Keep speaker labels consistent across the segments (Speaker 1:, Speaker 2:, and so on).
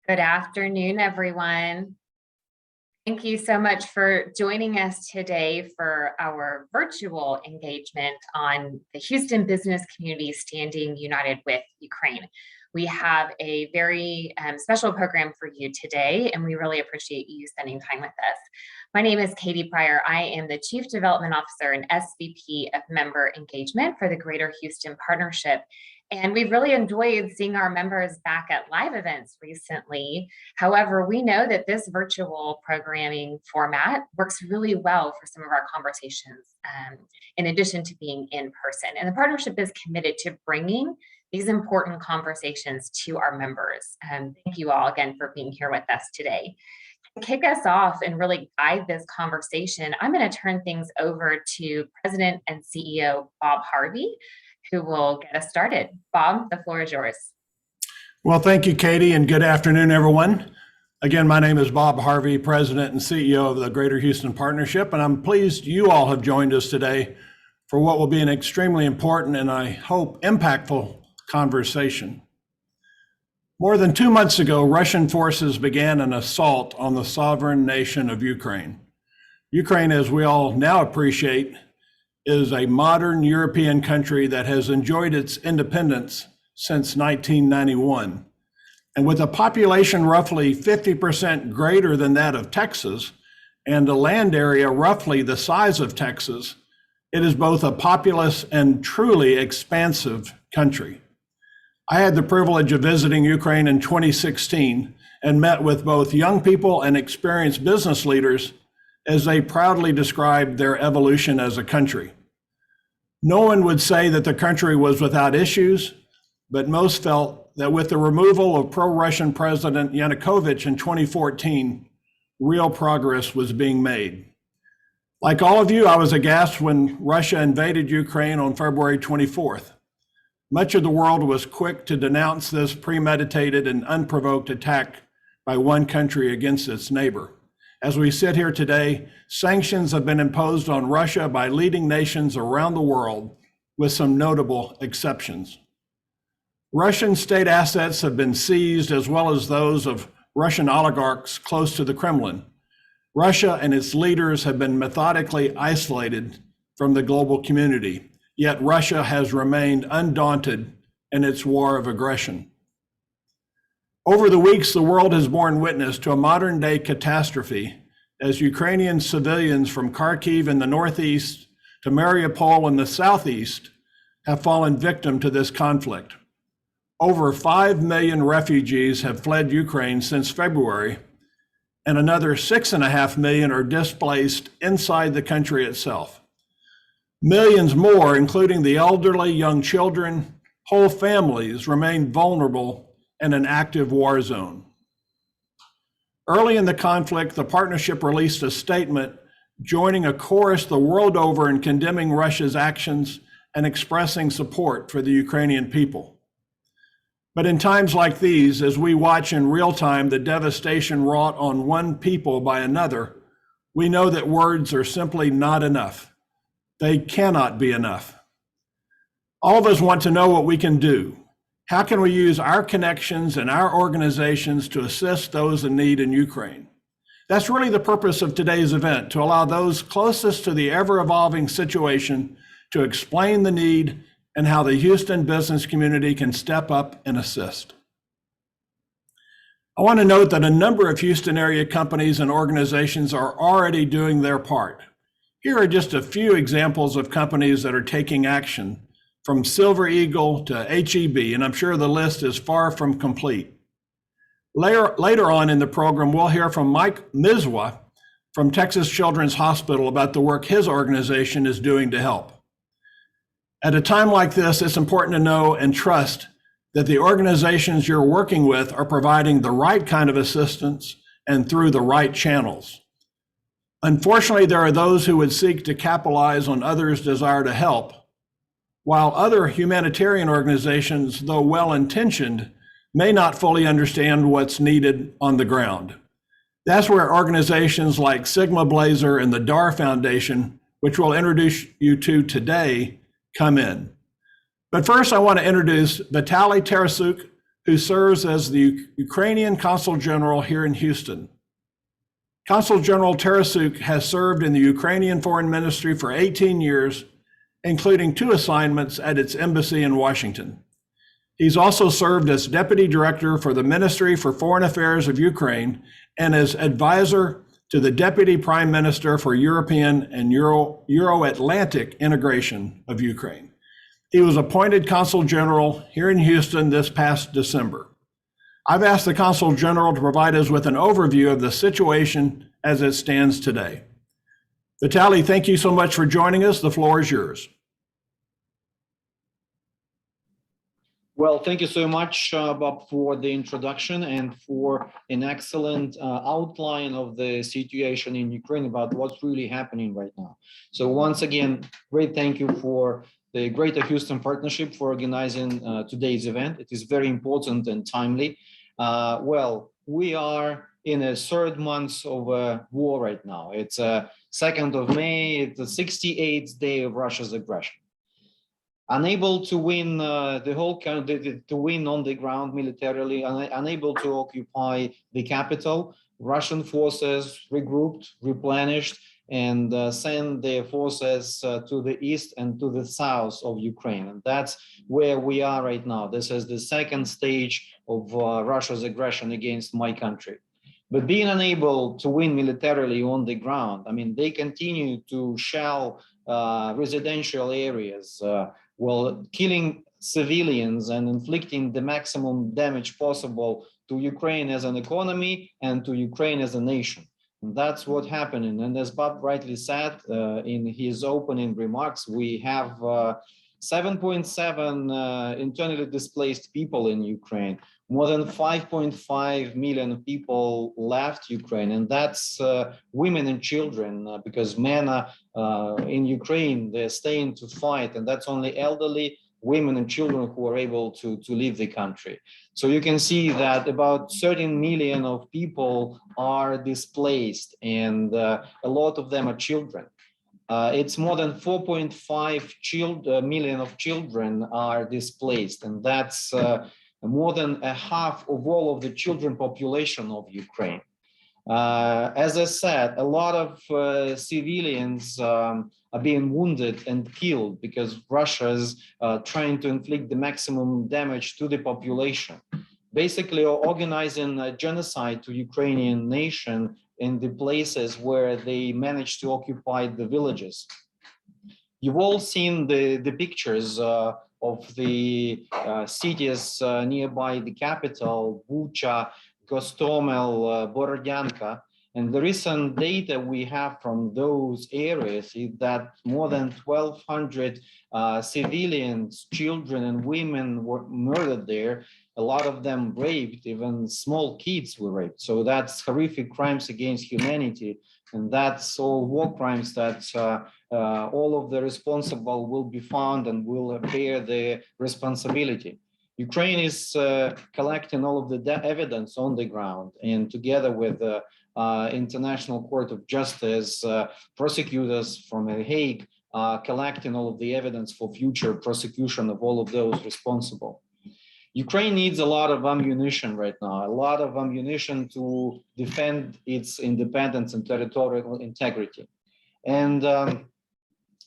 Speaker 1: Good afternoon, everyone. Thank you so much for joining us today for our virtual engagement on the Houston business community standing united with Ukraine. We have a very special program for you today, and we really appreciate you spending time with us. My name is Katie Pryor. I am the Chief Development Officer and SVP of Member Engagement for the Greater Houston Partnership. And we've really enjoyed seeing our members back at live events recently. However, we know that this virtual programming format works really well for some of our conversations, in addition to being in person. And the partnership is committed to bringing these important conversations to our members. Thank you all again for being here with us today. To kick us off and really guide this conversation, I'm going to turn things over to President and CEO Bob Harvey, who will get us started. Bob, the floor is yours.
Speaker 2: Well, thank you, Katie, and good afternoon, everyone. Again, my name is Bob Harvey, President and CEO of the Greater Houston Partnership, and I'm pleased you all have joined us today for what will be an extremely important and I hope impactful conversation. More than 2 months ago, Russian forces began an assault on the sovereign nation of Ukraine. Ukraine, as we all now appreciate, is a modern European country that has enjoyed its independence since 1991. And with a population roughly 50% greater than that of Texas and a land area roughly the size of Texas, it is both a populous and truly expansive country. I had the privilege of visiting Ukraine in 2016 and met with both young people and experienced business leaders as they proudly described their evolution as a country. No one would say that the country was without issues, but most felt that with the removal of pro-Russian President Yanukovych in 2014, real progress was being made. Like all of you, I was aghast when Russia invaded Ukraine on February 24th. Much of the world was quick to denounce this premeditated and unprovoked attack by one country against its neighbor. As we sit here today, sanctions have been imposed on Russia by leading nations around the world, with some notable exceptions. Russian state assets have been seized, as well as those of Russian oligarchs close to the Kremlin. Russia and its leaders have been methodically isolated from the global community, yet Russia has remained undaunted in its war of aggression. Over the weeks, the world has borne witness to a modern-day catastrophe as Ukrainian civilians from Kharkiv in the northeast to Mariupol in the southeast have fallen victim to this conflict. Over 5 million refugees have fled Ukraine since February, and another 6.5 million are displaced inside the country itself. Millions more, including the elderly, young children, whole families, remain vulnerable in an active war zone. Early in the conflict, the partnership released a statement joining a chorus the world over in condemning Russia's actions and expressing support for the Ukrainian people. But in times like these, as we watch in real time the devastation wrought on one people by another, we know that words are simply not enough. They cannot be enough. All of us want to know what we can do. How can we use our connections and our organizations to assist those in need in Ukraine? That's really the purpose of today's event, to allow those closest to the ever-evolving situation to explain the need and how the Houston business community can step up and assist. I want to note that a number of Houston area companies and organizations are already doing their part. Here are just a few examples of companies that are taking action, from Silver Eagle to HEB, and I'm sure the list is far from complete. Later on in the program, we'll hear from Mike Mizwa from Texas Children's Hospital about the work his organization is doing to help. At a time like this, it's important to know and trust that the organizations you're working with are providing the right kind of assistance and through the right channels. Unfortunately, there are those who would seek to capitalize on others' desire to help, while other humanitarian organizations, though well-intentioned, may not fully understand what's needed on the ground. That's where organizations like SigmaBleyzer and the Daar Foundation, which we'll introduce you to today, come in. But first, I want to introduce Vitalii Tarasiuk, who serves as the Ukrainian Consul General here in Houston. Consul General Tarasiuk has served in the Ukrainian Foreign Ministry for 18 years, including 2 assignments at its embassy in Washington. He's also served as Deputy Director for the Ministry for Foreign Affairs of Ukraine and as advisor to the Deputy Prime Minister for European and Euro-Atlantic integration of Ukraine. He was appointed Consul General here in Houston this past December. I've asked the Consul General to provide us with an overview of the situation as it stands today. Vitalii, thank you so much for joining us. The floor is yours.
Speaker 3: Well, thank you so much, Bob, for the introduction and for an excellent outline of the situation in Ukraine about what's really happening right now. So once again, great thank you for the Greater Houston Partnership for organizing today's event. It is very important and timely. Well, we are in a 3rd month of war right now. It's 2nd of May, it's the 68th day of Russia's aggression. Unable to win the whole country, to win on the ground militarily, unable to occupy the capital, Russian forces regrouped, replenished, and send their forces to the east and to the south of Ukraine. And that's where we are right now. This is the 2nd stage of Russia's aggression against my country. But being unable to win militarily on the ground, I mean, they continue to shell residential areas, while killing civilians and inflicting the maximum damage possible to Ukraine as an economy and to Ukraine as a nation. And that's what's happening. And as Bob rightly said in his opening remarks, we have 7.7 internally displaced people in Ukraine. More than 5.5 million people left Ukraine, and that's women and children, because men are in Ukraine, they're staying to fight, and that's only elderly, women and children who are able to leave the country. So you can see that about 13 million of people are displaced, and a lot of them are children. It's more than 4.5 million of children are displaced, and that's more than a half of all of the children population of Ukraine. As I said, a lot of civilians are being wounded and killed because Russia is trying to inflict the maximum damage to the population, basically organizing a genocide to Ukrainian nation in the places where they managed to occupy the villages. You've all seen the pictures of the cities nearby the capital, Bucha, Gostomel, Borodyanka. And the recent data we have from those areas is that more than 1,200 civilians, children and women were murdered there. A lot of them raped, even small kids were raped. So that's horrific crimes against humanity. And that's all war crimes that all of the responsible will be found and will bear the responsibility. Ukraine is collecting all of the evidence on the ground, and together with the International Court of Justice, prosecutors from The Hague, collecting all of the evidence for future prosecution of all of those responsible. Ukraine needs a lot of ammunition right now, a lot of ammunition to defend its independence and territorial integrity. And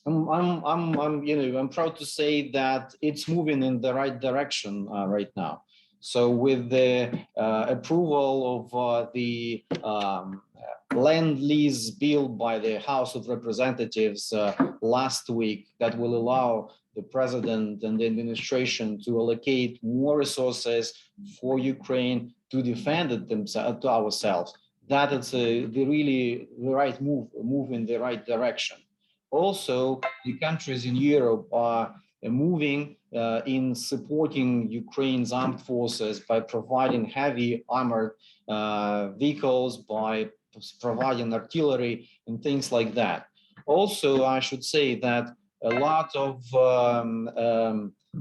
Speaker 3: I'm proud to say that it's moving in the right direction right now. So with the approval of the land lease bill by the House of Representatives last week, that will allow the president and the administration to allocate more resources for Ukraine to defend it themselves, to ourselves, that is the right move in the right direction. Also, the countries in Europe are moving in supporting Ukraine's armed forces by providing heavy armored vehicles, by providing artillery and things like that. Also, I should say that a lot of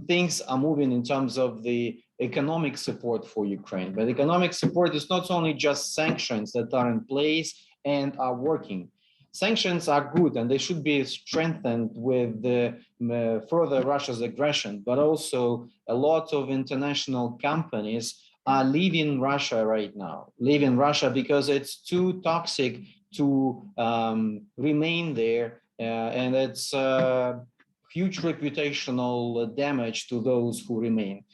Speaker 3: things are moving in terms of the economic support for Ukraine. But economic support is not only just sanctions that are in place and are working. sanctions are good and they should be strengthened with the further Russia's aggression, but also a lot of international companies are leaving Russia right now, leaving Russia because it's too toxic to remain there, and it's huge reputational damage to those who remain.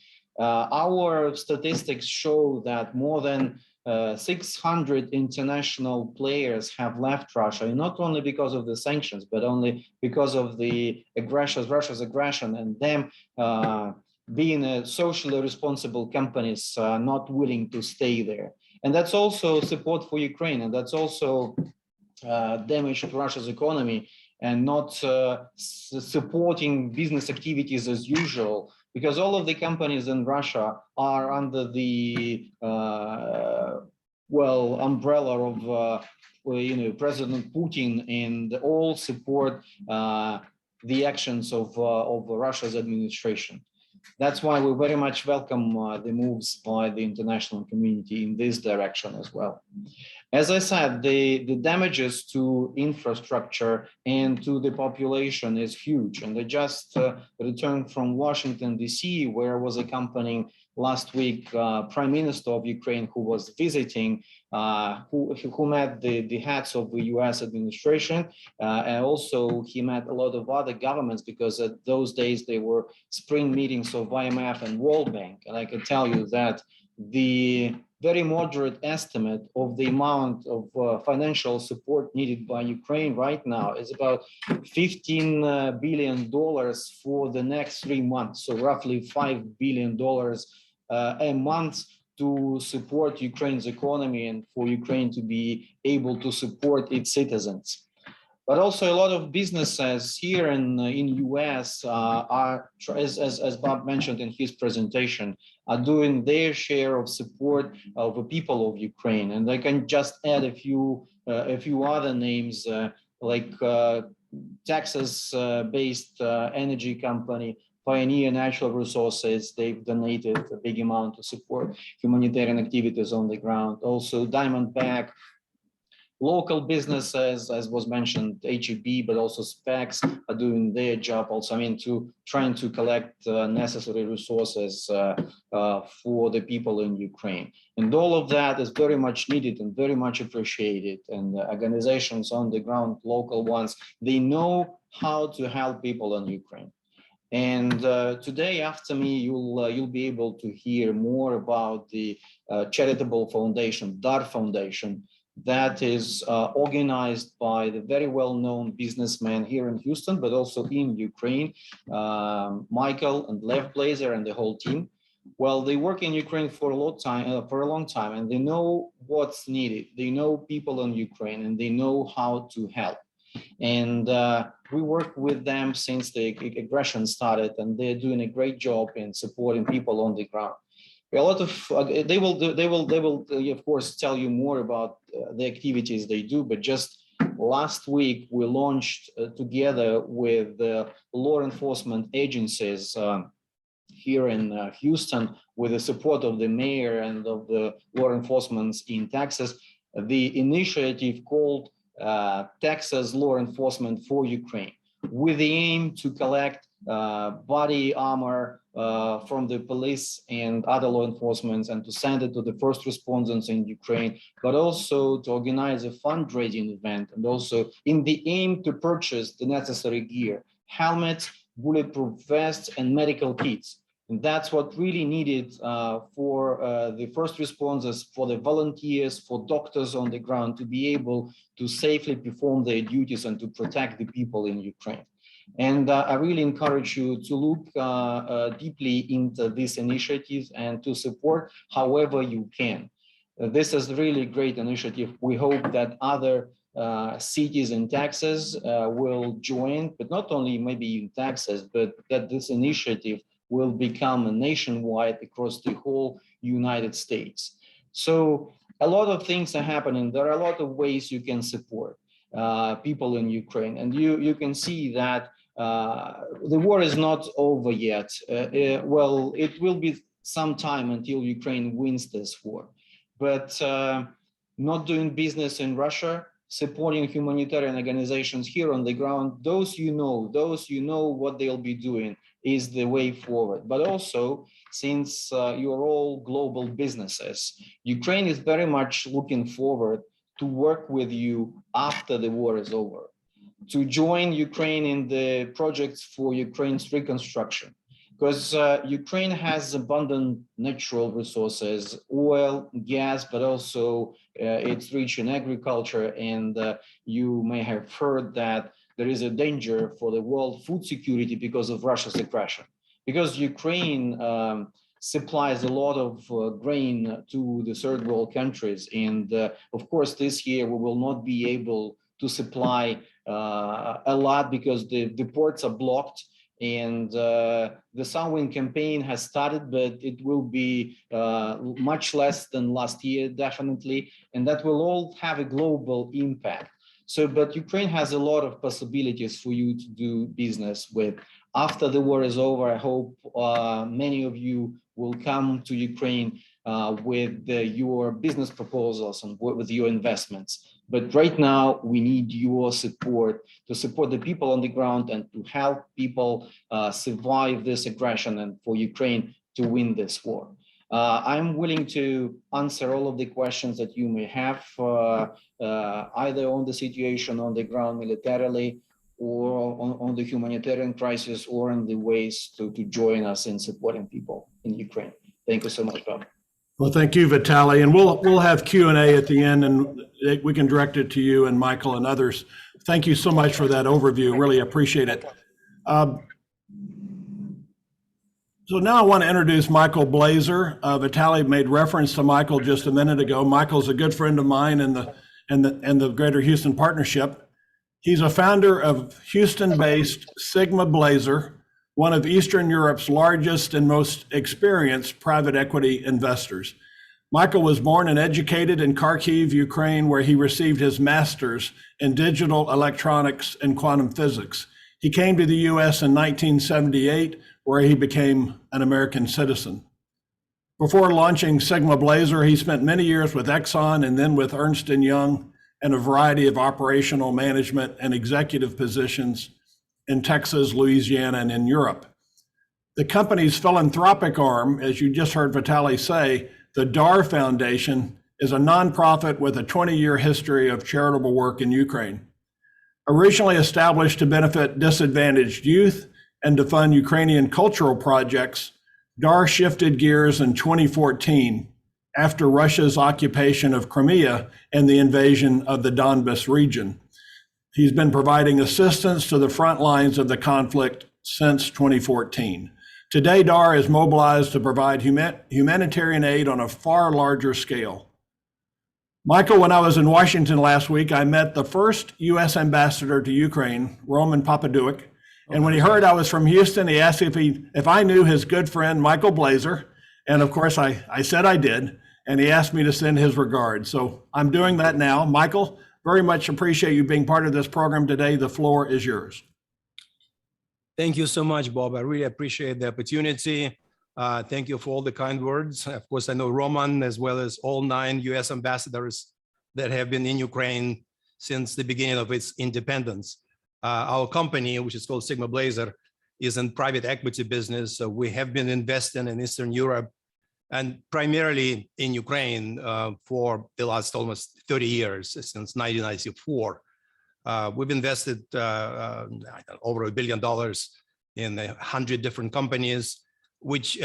Speaker 3: Our statistics show that more than 600 international players have left Russia, and not only because of the sanctions, but only because of the Russia's aggression and them being socially responsible companies not willing to stay there. And that's also support for Ukraine, and that's also damage to Russia's economy and not supporting business activities as usual, because all of the companies in Russia are under the umbrella of President Putin, and all support the actions of Russia's administration. That's why we very much welcome the moves by the international community in this direction as well. As I said, the damages to infrastructure and to the population is huge. And I just returned from Washington, D.C., where I was accompanying last week Prime Minister of Ukraine, who was visiting, who met the heads of the U.S. administration, and also he met a lot of other governments, because at those days they were spring meetings of IMF and World Bank. And I can tell you that the very moderate estimate of the amount of financial support needed by Ukraine right now is about $15 billion for the next 3 months. So roughly $5 billion a month to support Ukraine's economy and for Ukraine to be able to support its citizens. But also a lot of businesses here in US are, as Bob mentioned in his presentation, are doing their share of support of the people of Ukraine. And I can just add a few other names like Texas-based energy company, Pioneer Natural Resources. They've donated a big amount to support humanitarian activities on the ground. Also Diamondback. Local businesses, as was mentioned, HEB, but also Specs are doing their job also, trying to collect necessary resources for the people in Ukraine. And all of that is very much needed and very much appreciated. And organizations on the ground, local ones, they know how to help people in Ukraine. And today, after me, you'll be able to hear more about the Charitable Foundation, Daar Foundation, that is organized by the very well-known businessman here in Houston, but also in Ukraine, Michael and Lev Bleyzer and the whole team. Well, they work in Ukraine for a long time, and they know what's needed. They know people in Ukraine, and they know how to help. And we work with them since the aggression started, and they're doing a great job in supporting people on the ground. A lot of they will of course tell you more about the activities they do, but just last week we launched together with the law enforcement agencies here in Houston, with the support of the mayor and of the law enforcement in Texas, the initiative called Texas Law Enforcement for Ukraine, with the aim to collect body armor from the police and other law enforcement, and to send it to the first responders in Ukraine, but also to organize a fundraising event, and also in the aim to purchase the necessary gear, helmets, bulletproof vests, and medical kits. And that's what really needed for the first responders, for the volunteers, for doctors on the ground, to be able to safely perform their duties and to protect the people in Ukraine. And I really encourage you to look deeply into these initiatives and to support however you can. This is really a great initiative. We hope that other cities in Texas will join, but not only maybe in Texas, but that this initiative will become nationwide across the whole United States. So a lot of things are happening. There are a lot of ways you can support people in Ukraine. And you can see that the war is not over yet. Well, it will be some time until Ukraine wins this war. But not doing business in Russia, supporting humanitarian organizations here on the ground, those you know what they'll be doing is the way forward. But also, since you're all global businesses, Ukraine is very much looking forward to work with you after the war is over, to join Ukraine in the projects for Ukraine's reconstruction. Because Ukraine has abundant natural resources, oil, gas, but also it's rich in agriculture. And you may have heard that there is a danger for the world food security because of Russia's aggression. Because Ukraine supplies a lot of grain to the third world countries. And of course, this year we will not be able to supply a lot because the ports are blocked. And the Sunwind campaign has started, but it will be much less than last year, definitely. And that will all have a global impact. So, but Ukraine has a lot of possibilities for you to do business with. After the war is over, I hope many of you will come to Ukraine with your business proposals and with your investments. But right now, we need your support to support the people on the ground and to help people survive this aggression and for Ukraine to win this war. I'm willing to answer all of the questions that you may have, either on the situation on the ground militarily, or on the humanitarian crisis, or in the ways to join us in supporting people in Ukraine. Thank you so much, Bob.
Speaker 2: Well, thank you, Vitalii, and we'll have Q&A at the end, and we can direct it to you and Michael and others. Thank you so much for that overview. Really appreciate it. So now I want to introduce Michael Bleyzer. Vitalii made reference to Michael just a minute ago. Michael's a good friend of mine in the Greater Houston Partnership. He's a founder of Houston-based SigmaBleyzer, one of Eastern Europe's largest and most experienced private equity investors. Michael was born and educated in Kharkiv, Ukraine, where he received his master's in digital electronics and quantum physics. He came to the US in 1978, where he became an American citizen. Before launching SigmaBleyzer, he spent many years with Exxon and then with Ernst & Young and a variety of operational management and executive positions in Texas, Louisiana, and in Europe. The company's philanthropic arm, as you just heard Vitalii say, the Daar Foundation, is a nonprofit with a 20-year history of charitable work in Ukraine. Originally established to benefit disadvantaged youth and to fund Ukrainian cultural projects, Daar shifted gears in 2014 after Russia's occupation of Crimea and the invasion of the Donbas region. He's been providing assistance to the front lines of the conflict since 2014. Today, Daar is mobilized to provide humanitarian aid on a far larger scale. Michael, when I was in Washington last week, I met the first U.S. ambassador to Ukraine, Roman Papaduik. And when he heard I was from Houston, he asked if I knew his good friend, Michael Bleyzer. And of course, I said I did. And he asked me to send his regards. So I'm doing that now. Michael, very much appreciate you being part of this program today. The floor is yours.
Speaker 4: Thank you so much, Bob. I really appreciate the opportunity. Thank you for all the kind words. Of course, I know Roman, as well as all 9 US ambassadors that have been in Ukraine since the beginning of its independence. Our company, which is called SigmaBleyzer, is in private equity business. So we have been investing in Eastern Europe and primarily in Ukraine for the last almost 30 years, since 1994. We've invested over $1 billion in 100 different companies, which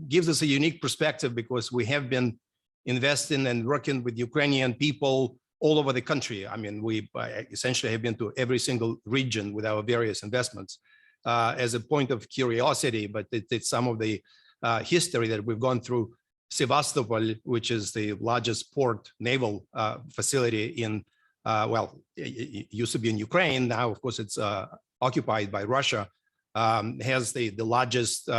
Speaker 4: gives us a unique perspective because we have been investing and working with Ukrainian people all over the country. I mean, we essentially have been to every single region with our various investments as a point of curiosity, but it's some of the history that we've gone through. Sevastopol, which is the largest port naval facility in, well, it used to be in Ukraine. Now, of course, it's occupied by Russia, has the largest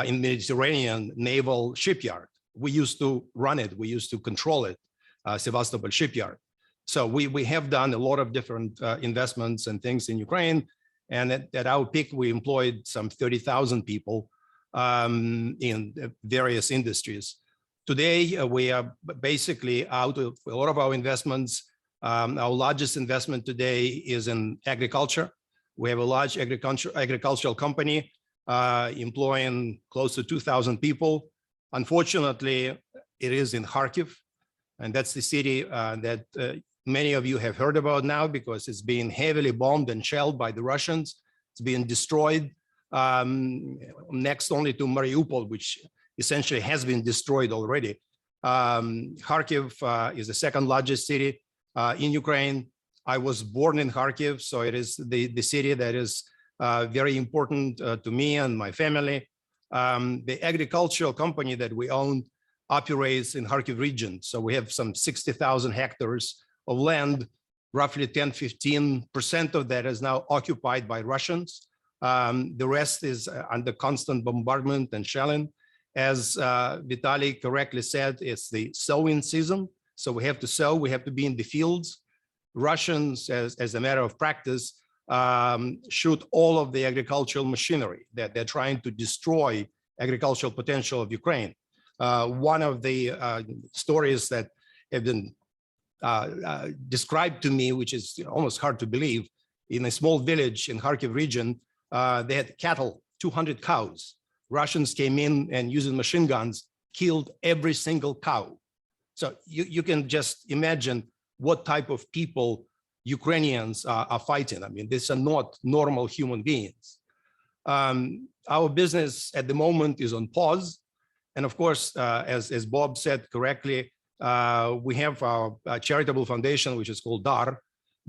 Speaker 4: in Mediterranean naval shipyard. We used to run it. We used to control it, Sevastopol shipyard. So we have done a lot of different investments and things in Ukraine. And at our peak, we employed some 30,000 people in various industries. Today, we are basically out of a lot of our investments Our largest investment today is in agriculture. We have a large agricultural company employing close to 2,000 people. Unfortunately, it is in Kharkiv, and that's the city that many of you have heard about now because it's being heavily bombed and shelled by the Russians. It's being destroyed, next only to Mariupol, which essentially has been destroyed already. Kharkiv is the second largest city in Ukraine. I was born in Kharkiv, so it is the city that is very important to me and my family. The agricultural company that we own operates in Kharkiv region. So we have some 60,000 hectares of land. Roughly 10–15% of that is now occupied by Russians. The rest is under constant bombardment and shelling. As Vitalii correctly said, it's the sowing season. So we have to sow, we have to be in the fields. Russians, as a matter of practice, shoot all of the agricultural machinery, that they're trying to destroy agricultural potential of Ukraine. One of the stories that have been described to me, which is almost hard to believe, in a small village in Kharkiv region, they had cattle, 200 cows. Russians came in and using machine guns, killed every single cow. So you can just imagine what type of people Ukrainians are fighting. I mean, these are not normal human beings. Our business at the moment is on pause. And of course, as Bob said correctly, we have our charitable foundation, which is called Daar.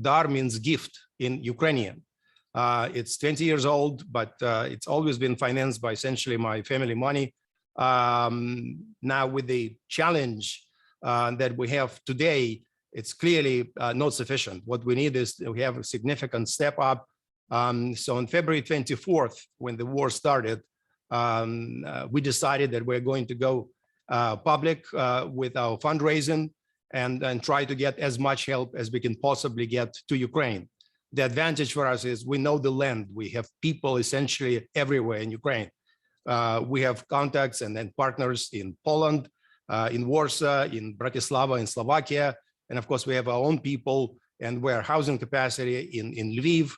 Speaker 4: Daar means gift in Ukrainian. It's 20 years old, but it's always been financed by essentially my family money. Now with the challenge that we have today, it's clearly not sufficient. What we need is we have a significant step up. So on February 24th, when the war started, we decided that we're going to go public with our fundraising and try to get as much help as we can possibly get to Ukraine. The advantage for us is we know the land. We have people essentially everywhere in Ukraine. We have contacts and then partners in Poland, in Warsaw, in Bratislava, in Slovakia. And of course, we have our own people and warehousing capacity in Lviv,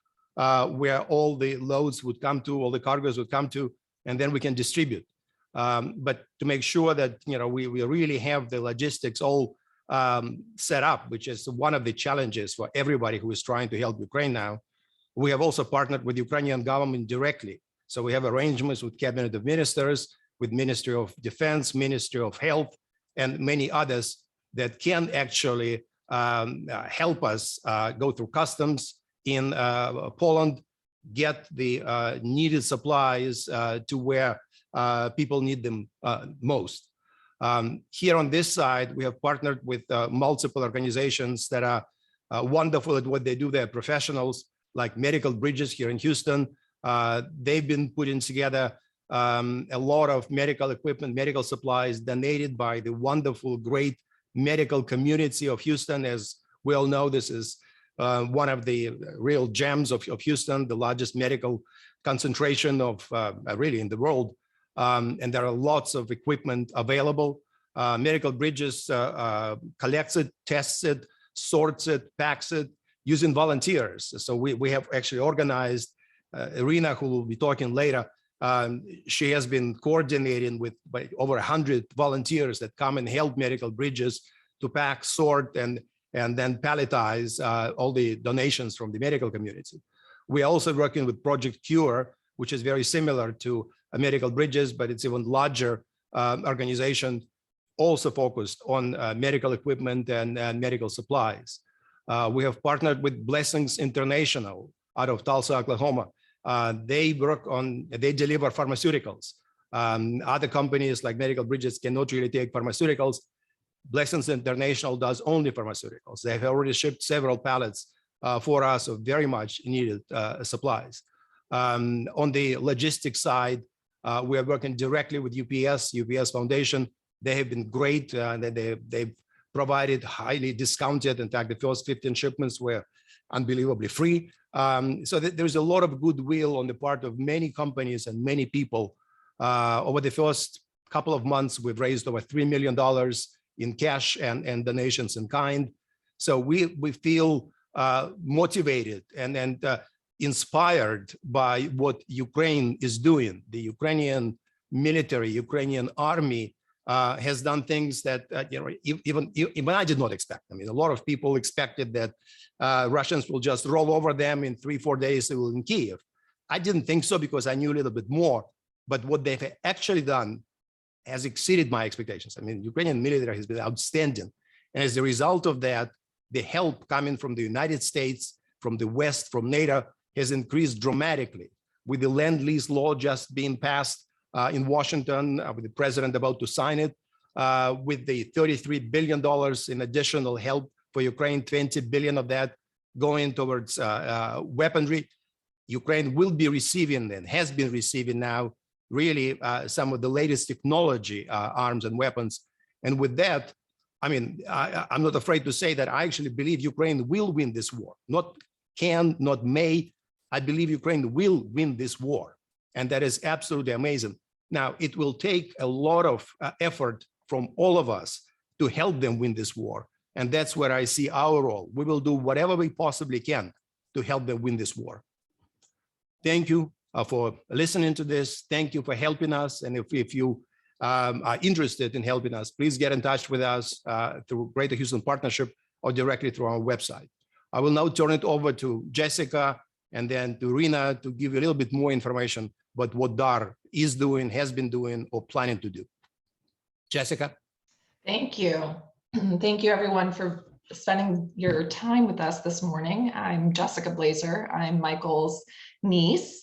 Speaker 4: where all the loads would come to, all the cargoes would come to, and then we can distribute. But to make sure that we really have the logistics all set up, which is one of the challenges for everybody who is trying to help Ukraine now. We have also partnered with the Ukrainian government directly. So we have arrangements with Cabinet of Ministers, with Ministry of Defense, Ministry of Health, and many others that can actually help us go through customs in Poland, get the needed supplies to where people need them most. Here on this side, we have partnered with multiple organizations that are wonderful at what they do. They're professionals, like Medical Bridges here in Houston. They've been putting together a lot of medical equipment, medical supplies donated by the wonderful, great medical community of Houston. As we all know, this is one of the real gems of Houston, the largest medical concentration of really in the world. And there are lots of equipment available. Medical Bridges collects it, tests it, sorts it, packs it, using volunteers. So we have actually organized, Rina, who will be talking later, she has been coordinating with over 100 volunteers that come and help Medical Bridges to pack, sort, and then palletize all the donations from the medical community. We are also working with Project Cure, which is very similar to Medical Bridges, but it's even larger organization, also focused on medical equipment and medical supplies. We have partnered with Blessings International out of Tulsa, Oklahoma. They deliver pharmaceuticals. Other companies like Medical Bridges cannot really take pharmaceuticals. Blessings International does only pharmaceuticals. They have already shipped several pallets for us of very much needed supplies. On the logistics side, we are working directly with UPS Foundation. They have been great. They've provided highly discounted. In fact, the first 15 shipments were unbelievably free. So there's a lot of goodwill on the part of many companies and many people. Over the first couple of months, we've raised over $3 million in cash and donations in kind. So we feel motivated and inspired by what Ukraine is doing. The Ukrainian military, Ukrainian army has done things that even I did not expect. I mean, a lot of people expected that Russians will just roll over them in 3-4 days in Kiev. I didn't think so because I knew a little bit more. But what they've actually done has exceeded my expectations. I mean, Ukrainian military has been outstanding. And as a result of that, the help coming from the United States, from the West, from NATO has increased dramatically, with the Lend-Lease law just being passed in Washington, with the president about to sign it, with the $33 billion in additional help for Ukraine, 20 billion of that going towards weaponry. Ukraine will be receiving and has been receiving now really some of the latest technology, arms and weapons. And with that, I mean, I'm not afraid to say that I actually believe Ukraine will win this war. Not can, not may. I believe Ukraine will win this war. And that is absolutely amazing. Now, it will take a lot of effort from all of us to help them win this war. And that's where I see our role. We will do whatever we possibly can to help them win this war. Thank you for listening to this. Thank you for helping us. And if you are interested in helping us, please get in touch with us through Greater Houston Partnership or directly through our website. I will now turn it over to Jessica and then to Rina to give you a little bit more information about what Daar is doing, has been doing, or planning to do. Jessica?
Speaker 5: Thank you. Thank you, everyone, for spending your time with us this morning. I'm Jessica Bleyzer. I'm Michael's niece,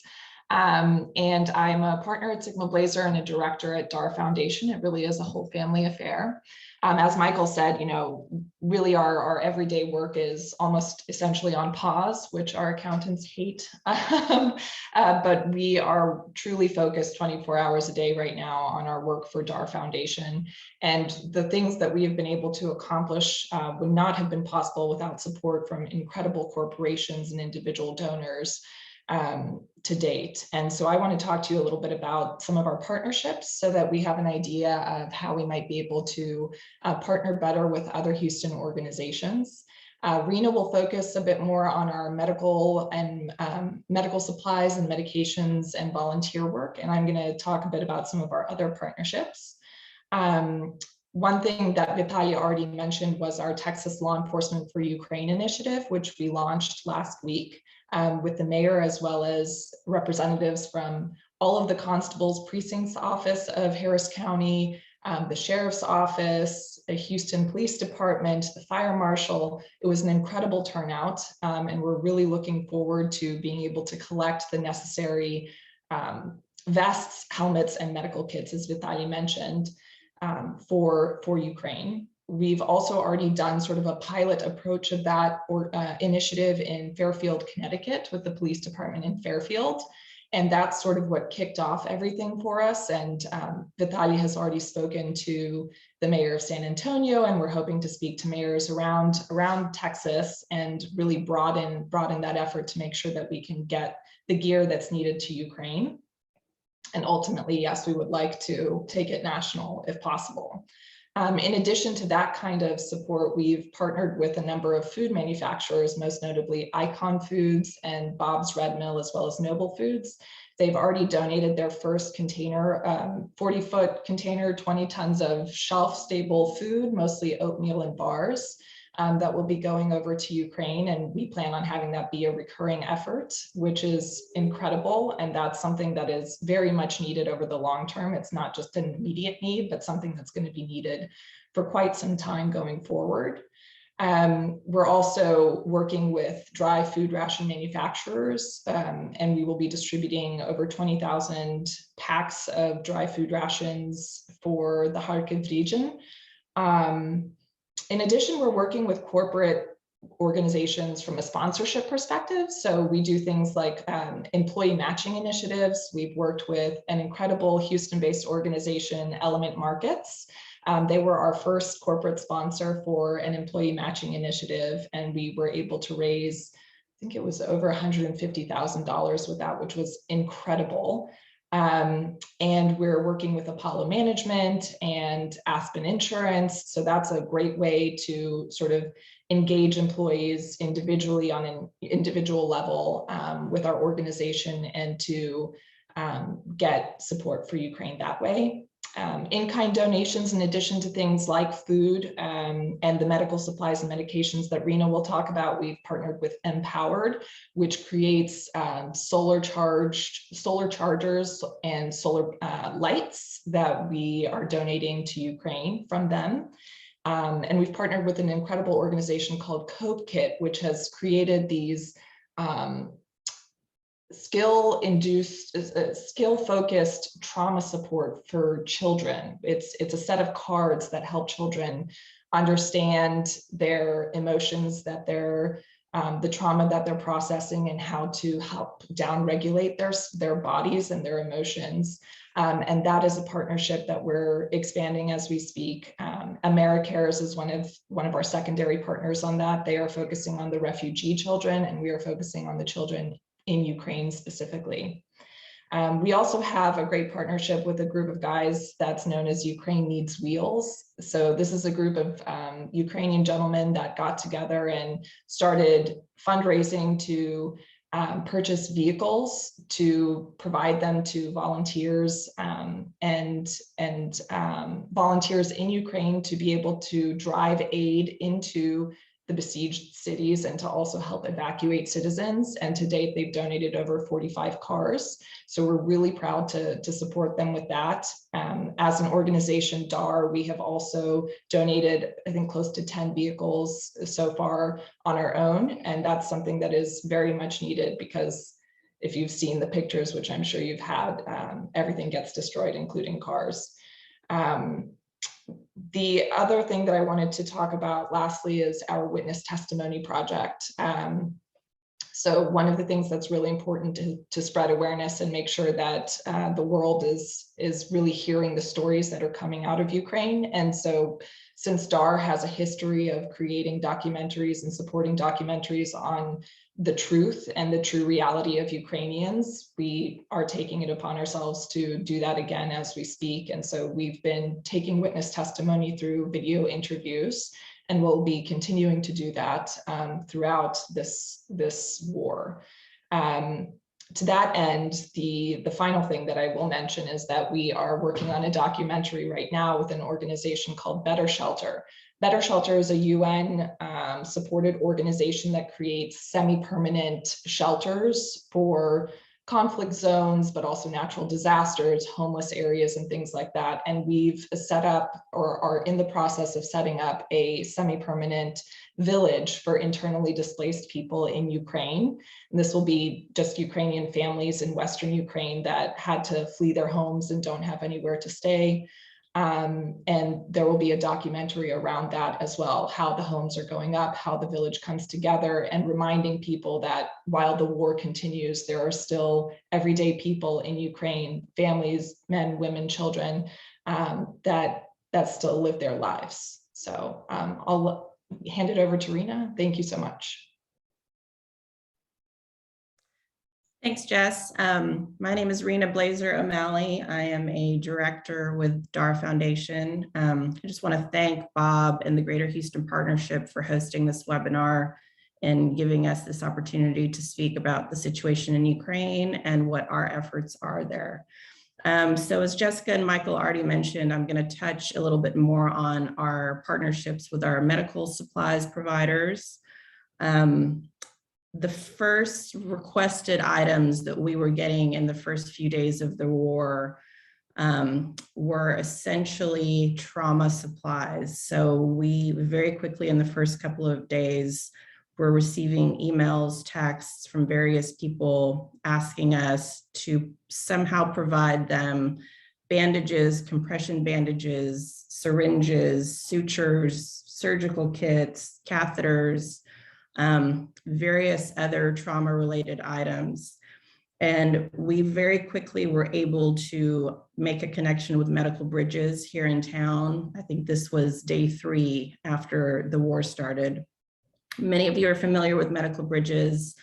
Speaker 5: and I'm a partner at SigmaBleyzer and a director at Daar Foundation. It really is a whole family affair. As Michael said, you know, really our everyday work is almost essentially on pause, which our accountants hate. But we are truly focused 24 hours a day right now on our work for Daar Foundation. And the things that we have been able to accomplish would not have been possible without support from incredible corporations and individual donors to date. And so I want to talk to you a little bit about some of our partnerships so that we have an idea of how we might be able to partner better with other Houston organizations. Rina will focus a bit more on our medical and medical supplies and medications and volunteer work. And I'm going to talk a bit about some of our other partnerships. One thing that Vitalii already mentioned was our Texas Law Enforcement for Ukraine initiative, which we launched last week with the mayor as well as representatives from all of the constables' precincts office of Harris County, the sheriff's office, the Houston Police Department, the fire marshal. It was an incredible turnout, and we're really looking forward to being able to collect the necessary vests, helmets, and medical kits, as Vitalii mentioned, for Ukraine. We've also already done sort of a pilot approach of that initiative in Fairfield, Connecticut, with the police department in Fairfield. And that's sort of what kicked off everything for us. And Vitalii has already spoken to the mayor of San Antonio, and we're hoping to speak to mayors around Texas and really broaden that effort to make sure that we can get the gear that's needed to Ukraine. And ultimately, yes, we would like to take it national if possible. In addition to that kind of support, we've partnered with a number of food manufacturers, most notably Icon Foods and Bob's Red Mill, as well as Noble Foods. They've already donated their first container, 40-foot container, 20 tons of shelf-stable food, mostly oatmeal and bars, that will be going over to Ukraine. And we plan on having that be a recurring effort, which is incredible. And that's something that is very much needed over the long term. It's not just an immediate need, but something that's going to be needed for quite some time going forward. We're also working with dry food ration manufacturers, and we will be distributing over 20,000 packs of dry food rations for the Kharkiv region. In addition, we're working with corporate organizations from a sponsorship perspective. So we do things like employee matching initiatives. We've worked with an incredible Houston-based organization, Element Markets. They were our first corporate sponsor for an employee matching initiative, and we were able to raise, I think it was over $150,000 with that, which was incredible. And we're working with Apollo Management and Aspen Insurance. So that's a great way to sort of engage employees individually on an individual level with our organization and to get support for Ukraine that way. In-kind donations, in addition to things like food and the medical supplies and medications that Rina will talk about, we've partnered with Empowered, which creates solar chargers and solar lights that we are donating to Ukraine from them. And we've partnered with an incredible organization called Cope Kit, which has created these skill-focused trauma support for children. It's a set of cards that help children understand their emotions, that the trauma that they're processing, and how to help downregulate their bodies and their emotions. And that is a partnership that we're expanding as we speak. AmeriCares is one of our secondary partners on that. They are focusing on the refugee children, and we are focusing on the children in Ukraine specifically. We also have a great partnership with a group of guys that's known as Ukraine Needs Wheels. So this is a group of Ukrainian gentlemen that got together and started fundraising to purchase vehicles to provide them to volunteers and volunteers in Ukraine to be able to drive aid into the besieged cities and to also help evacuate citizens. And to date, they've donated over 45 cars. So we're really proud to support them with that. As an organization, Daar, we have also donated, I think, close to 10 vehicles so far on our own. And that's something that is very much needed, because if you've seen the pictures, which I'm sure you've had, everything gets destroyed, including cars. The other thing that I wanted to talk about lastly is our witness testimony project. So one of the things that's really important to spread awareness and make sure that the world is really hearing the stories that are coming out of Ukraine. And so since Daar has a history of creating documentaries and supporting documentaries on the truth and the true reality of Ukrainians, we are taking it upon ourselves to do that again as we speak. And so we've been taking witness testimony through video interviews, and we'll be continuing to do that throughout this war. To that end, the final thing that I will mention is that we are working on a documentary right now with an organization called Better Shelter. Better Shelter is a UN supported organization that creates semi-permanent shelters for conflict zones, but also natural disasters, homeless areas, and things like that. And we've set up, or are in the process of setting up, a semi-permanent village for internally displaced people in Ukraine. And this will be just Ukrainian families in Western Ukraine that had to flee their homes and don't have anywhere to stay. And there will be a documentary around that as well, how the homes are going up, how the village comes together, and reminding people that while the war continues, there are still everyday people in Ukraine, families, men, women, children, that still live their lives. So I'll hand it over to Rina. Thank you so much.
Speaker 6: Thanks, Jess. My name is Rina Bleyzer O'Malley. I am a director with Daar Foundation. I just want to thank Bob and the Greater Houston Partnership for hosting this webinar and giving us this opportunity to speak about the situation in Ukraine and what our efforts are there. So as Jessica and Michael already mentioned, I'm going to touch a little bit more on our partnerships with our medical supplies providers. The first requested items that we were getting in the first few days of the war were essentially trauma supplies. So we very quickly, in the first couple of days, were receiving emails, texts from various people asking us to somehow provide them bandages, compression bandages, syringes, sutures, surgical kits, catheters, various other trauma-related items. And we very quickly were able to make a connection with Medical Bridges here in town. I think this was day 3 after the war started. Many of you are familiar with Medical Bridges.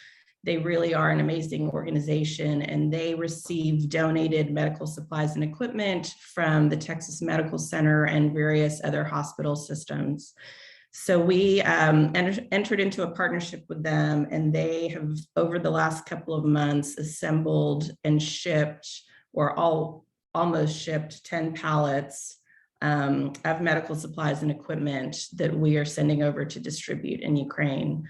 Speaker 6: They really are an amazing organization, and they receive donated medical supplies and equipment from the Texas Medical Center and various other hospital systems. So we entered into a partnership with them, and they have, over the last couple of months, assembled and shipped, or almost shipped, 10 pallets of medical supplies and equipment that we are sending over to distribute in Ukraine.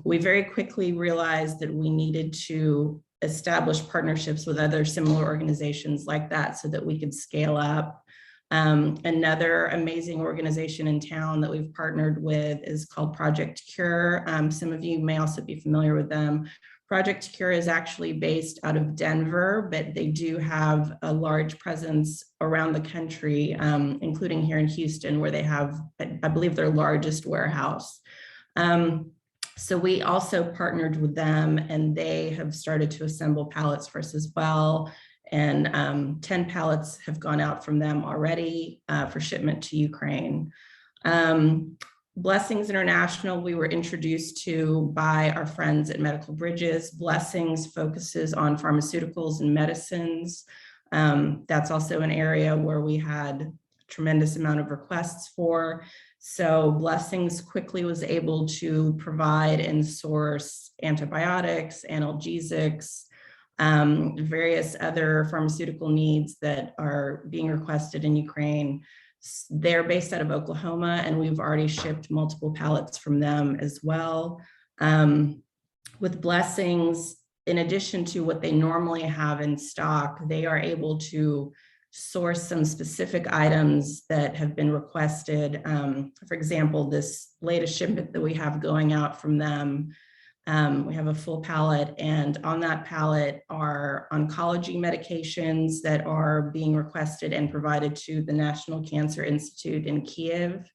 Speaker 6: We very quickly realized that we needed to establish partnerships with other similar organizations like that so that we could scale up. Another amazing organization in town that we've partnered with is called Project Cure. Some of you may also be familiar with them. Project Cure is actually based out of Denver, but they do have a large presence around the country, including here in Houston, where they have, I believe, their largest warehouse. So we also partnered with them, and they have started to assemble pallets for us as well. And 10 pallets have gone out from them already for shipment to Ukraine. Blessings International, we were introduced to by our friends at Medical Bridges. Blessings focuses on pharmaceuticals and medicines. That's also an area where we had a tremendous amount of requests for. So Blessings quickly was able to provide and source antibiotics, analgesics, various other pharmaceutical needs that are being requested in Ukraine. They're based out of Oklahoma, and we've already shipped multiple pallets from them as well. With Blessings, in addition to what they normally have in stock, they are able to source some specific items that have been requested. For example, this latest shipment that we have going out from them, we have a full pallet, and on that pallet are oncology medications that are being requested and provided to the National Cancer Institute in Kiev.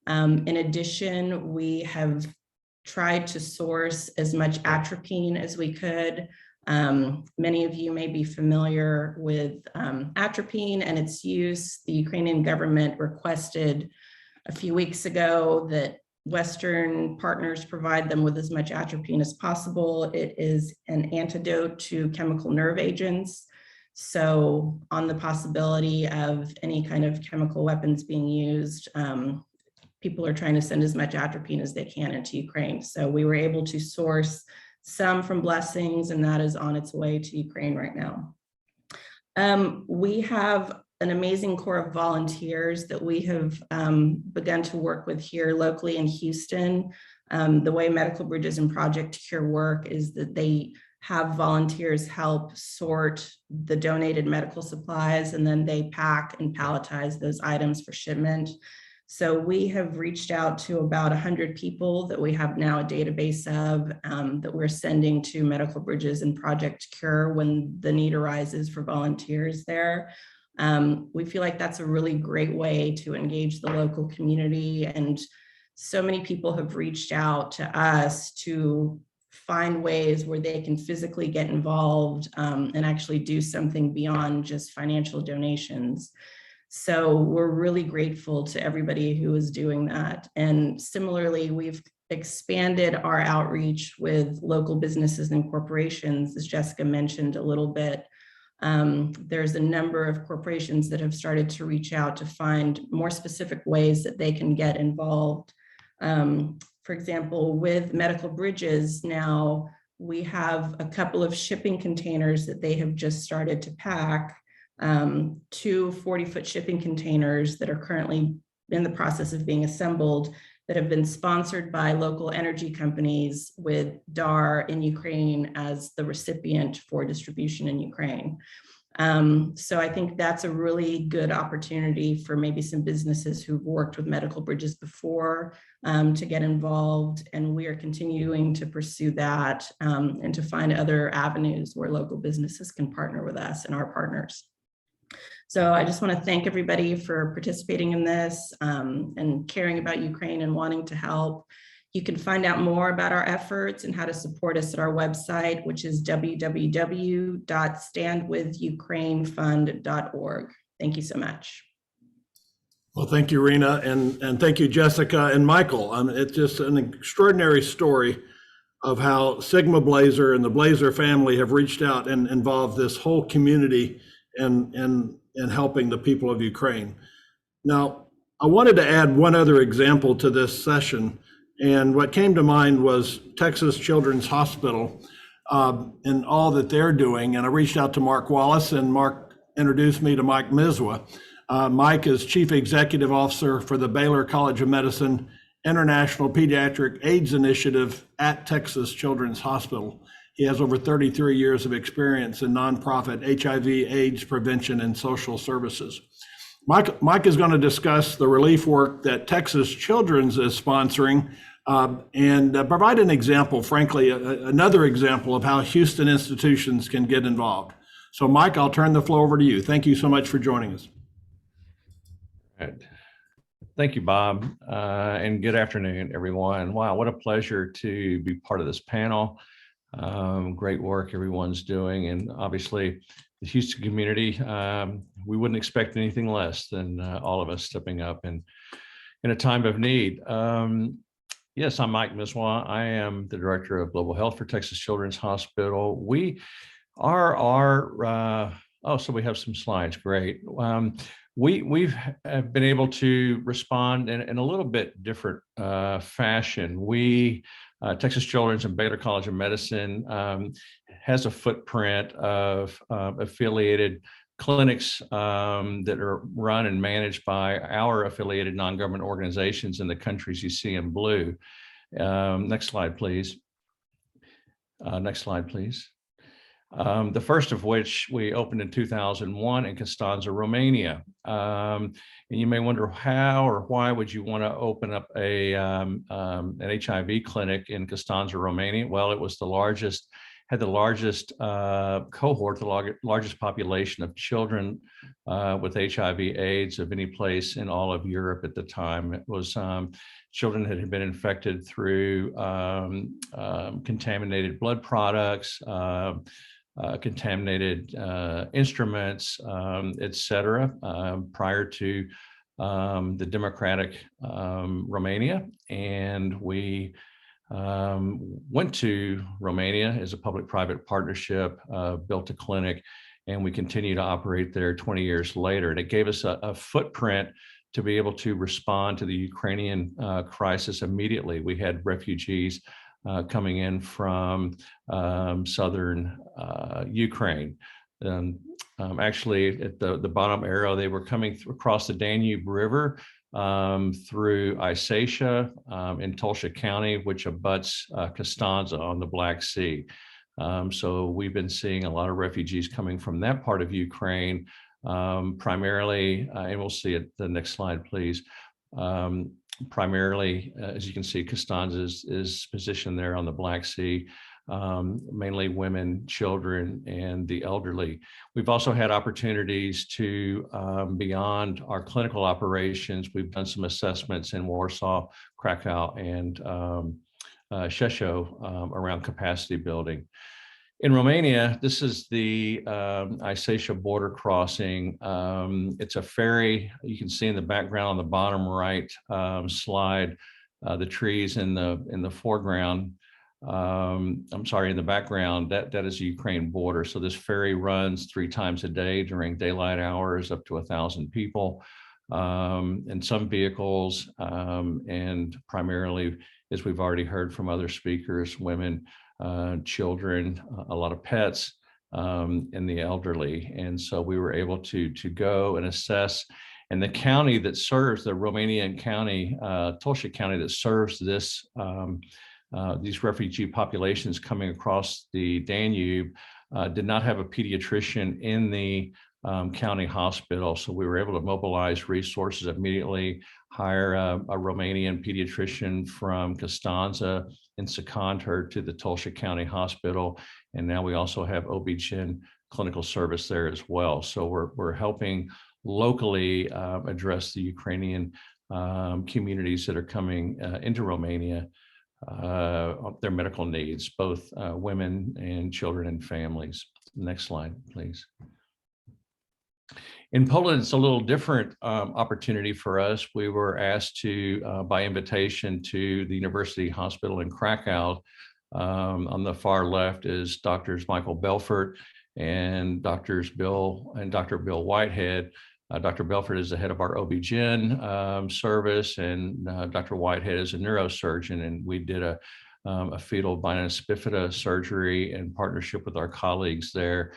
Speaker 6: In addition, we have tried to source as much atropine as we could. Many of you may be familiar with atropine and its use. The Ukrainian government requested a few weeks ago that Western partners provide them with as much atropine as possible. It is an antidote to chemical nerve agents. So on the possibility of any kind of chemical weapons being used, people are trying to send as much atropine as they can into Ukraine. So we were able to source some from Blessings, and that is on its way to Ukraine right now. We have an amazing core of volunteers that we have begun to work with here locally in Houston. The way Medical Bridges and Project Cure work is that they have volunteers help sort the donated medical supplies, and then they pack and palletize those items for shipment. So we have reached out to about 100 people that we have now a database of that we're sending to Medical Bridges and Project Cure when the need arises for volunteers there. We feel like that's a really great way to engage the local community, and so many people have reached out to us to find ways where they can physically get involved and actually do something beyond just financial donations. So we're really grateful to everybody who is doing that. And similarly, we've expanded our outreach with local businesses and corporations, as Jessica mentioned a little bit. There's a number of corporations that have started to reach out to find more specific ways that they can get involved. For example, with Medical Bridges now, we have a couple of shipping containers that they have just started to pack, 2 40-foot shipping containers that are currently in the process of being assembled, that have been sponsored by local energy companies, with Daar in Ukraine as the recipient for distribution in Ukraine. So I think that's a really good opportunity for maybe some businesses who've worked with Medical Bridges before to get involved, and we are continuing to pursue that and to find other avenues where local businesses can partner with us and our partners. So I just want to thank everybody for participating in this and caring about Ukraine and wanting to help. You can find out more about our efforts and how to support us at our website, which is www.standwithukrainefund.org. Thank you so much.
Speaker 2: Well, thank you, Rina, and thank you, Jessica and Michael. It's just an extraordinary story of how SigmaBleyzer and the Bleyzer family have reached out and involved this whole community in helping the people of Ukraine. Now, I wanted to add one other example to this session, and what came to mind was Texas Children's Hospital and all that they're doing. And I reached out to Mark Wallace, and Mark introduced me to Mike Miswa. Mike is Chief Executive Officer for the Baylor College of Medicine International Pediatric AIDS Initiative at Texas Children's Hospital. He has over 33 years of experience in nonprofit HIV/AIDS prevention and social services. Mike is going to discuss the relief work that Texas Children's is sponsoring and provide an example, frankly, another example of how Houston institutions can get involved. So Mike, I'll turn the floor over to you. Thank you so much for joining us.
Speaker 7: All right. Thank you, Bob, and good afternoon, everyone. Wow, what a pleasure to be part of this panel. Great work everyone's doing, and obviously the Houston community, we wouldn't expect anything less than all of us stepping up in a time of need. Yes, I'm Mike Miswa. I am the Director of Global Health for Texas Children's Hospital. We are so we have some slides, great. We've been able to respond in a little bit different fashion. Texas Children's and Baylor College of Medicine has a footprint of affiliated clinics that are run and managed by our affiliated non-government organizations in the countries you see in blue. Next slide, please. Next slide, please. The first of which we opened in 2001 in Constanța, Romania. And you may wonder how or why would you want to open up an HIV clinic in Constanța, Romania? Well, it was had the largest cohort, the largest population of children with HIV/AIDS of any place in all of Europe at the time. It was children that had been infected through contaminated blood products, contaminated instruments, et cetera, prior to the democratic Romania. And we went to Romania as a public-private partnership, built a clinic, and we continue to operate there 20 years later. And it gave us a footprint to be able to respond to the Ukrainian crisis immediately. We had refugees coming in from southern Ukraine. Actually, at the bottom arrow, they were coming across the Danube River through Issacea in Tulsa County, which abuts Constanța on the Black Sea. So we've been seeing a lot of refugees coming from that part of Ukraine, primarily, and we'll see it the next slide, please. Primarily, as you can see, Constanța is positioned there on the Black Sea, mainly women, children, and the elderly. We've also had opportunities to, beyond our clinical operations, we've done some assessments in Warsaw, Krakow, and Issacea around capacity building. In Romania, this is the Issacea border crossing. It's a ferry. You can see in the background on the bottom right slide, the trees in the foreground. I'm sorry, in the background, that is the Ukraine border. So this ferry runs 3 times a day during daylight hours, up to 1,000 people, and some vehicles, and primarily, as we've already heard from other speakers, women, children, a lot of pets, and the elderly. And so we were able to go and assess. And the county that serves, the Romanian county, Tulsa County, that serves this these refugee populations coming across the Danube, did not have a pediatrician in the county hospital. So we were able to mobilize resources immediately, hire a Romanian pediatrician from Constanța and second her to the Tulsa County Hospital. And now we also have OB-GYN clinical service there as well. So we're helping locally address the Ukrainian communities that are coming into Romania, their medical needs, both women and children and families. Next slide, please. In Poland, it's a little different opportunity for us. We were asked to, by invitation to the University Hospital in Krakow, On the far left is Doctors Michael Belfort and Dr. Bill Whitehead. Dr. Belfort is the head of our OB-GYN service, and Dr. Whitehead is a neurosurgeon, and we did a fetal spinous bifida surgery in partnership with our colleagues there